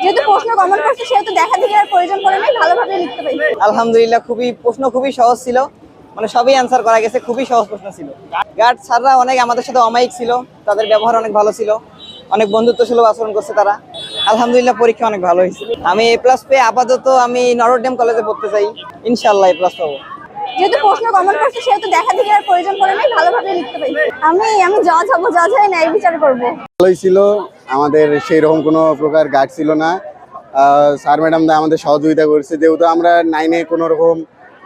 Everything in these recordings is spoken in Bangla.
যেহেতু প্রশ্ন কমন করছে সেহেতু দেখা দেখি আর প্রয়োজন পড়ে নাই, ভালোভাবে লিখতে পারি। আলহামদুলিল্লাহ প্রশ্ন খুবই সহজ ছিল, মানে সবই অ্যান্সার করা গেছে, খুবই সহজ প্রশ্ন ছিল। গার্ড স্যাররা অনেক আমাদের সাথে অমায়িক ছিল, তাদের ব্যবহার অনেক ভালো ছিল, অনেক বন্ধুত্বসুলভ আচরণ করছে তারা। আলহামদুলিল্লাহ পরীক্ষা অনেক ভালো হয়েছে। আমি এ প্লাস পেয়ে আপাতত আমি নটরডেম কলেজে পড়তে চাই, ইনশাআল্লাহ এ প্লাস পাবো। যেহেতু প্রশ্ন কমন করছে সেহেতু দেখা দেখি আর প্রয়োজন পড়ে নাই, ভালোভাবে লিখতে পারি। আমি জজ হবো, জজ হয়ে ন্যায় বিচার করবো। ভালোই ছিল, আমাদের সেই রকম কোনো প্রকার গার্ড ছিল না। স্যার ম্যাডামরা আমাদের সহযোগিতা করেছে, যেহেতু আমরা 9-এ কোনো রকম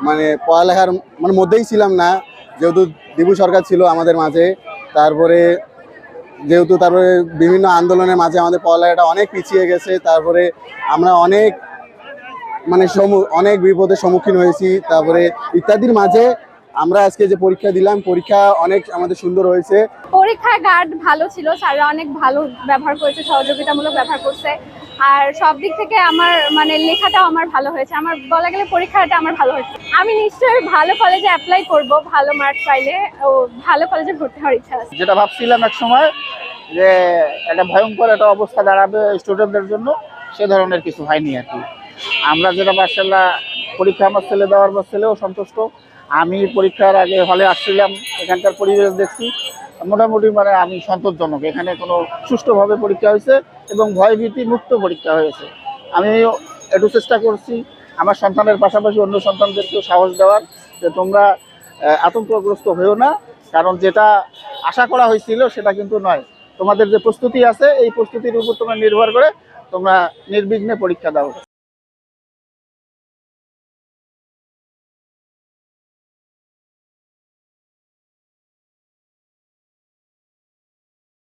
মানে পড়ালেখার মানে মধ্যেই ছিলাম না, যেহেতু দিবু সরকার ছিল আমাদের মাঝে। তারপরে বিভিন্ন আন্দোলনের মাঝে আমাদের পড়ালেখাটা অনেক পিছিয়ে গেছে। তারপরে আমরা অনেক অনেক বিপদের সম্মুখীন হয়েছি। তারপরে ইত্যাদির মাঝে আমরা আজকে যে পরীক্ষা দিলাম, পরীক্ষা অনেক আমাদের সুন্দর হয়েছে। পরীক্ষায় গার্ড ভালো ছিল, স্যাররা অনেক ভালো ব্যবহার করেছে, সহযোগিতামূলক ব্যবহার করছে। আর সব দিক থেকে আমার লেখাটাও আমার ভালো হয়েছে, আমার বলা গেলে পরীক্ষাটা আমার ভালো হয়েছে। আমি নিশ্চয়ই ভালো কলেজে অ্যাপ্লাই করব, ভালো মার্ক পাইলে ও ভালো কলেজে ভর্তি হওয়ার ইচ্ছা আছে। যেটা ভাবছিলাম এক সময় যে একটা ভয়ঙ্কর একটা অবস্থা দাঁড়াবে স্টুডেন্টদের জন্য, সে ধরনের কিছু হয়নি আর কি। আমরা যেটা মাশাআল্লাহ পরীক্ষা আমার ছেলে দেওয়ার পর ছেলেও সন্তুষ্ট। আমি পরীক্ষার আগে হলে আসছিলাম, এখানকার পরিবেশ দেখছি, মোটামুটি আমি সন্তোষজনক। এখানে কোনো সুষ্ঠুভাবে পরীক্ষা হয়েছে এবং ভয়ভীতি মুক্ত পরীক্ষা হয়েছে। আমি একটু চেষ্টা করছি আমার সন্তানের পাশাপাশি অন্য সন্তানদেরকেও সাহস দেওয়ার, যে তোমরা আতঙ্কগ্রস্ত হয়েও না, কারণ যেটা আশা করা হয়েছিল সেটা কিন্তু নয়। তোমাদের যে প্রস্তুতি আছে এই প্রস্তুতির উপর তোমরা নির্ভর করে তোমরা নির্বিঘ্নে পরীক্ষা দাও।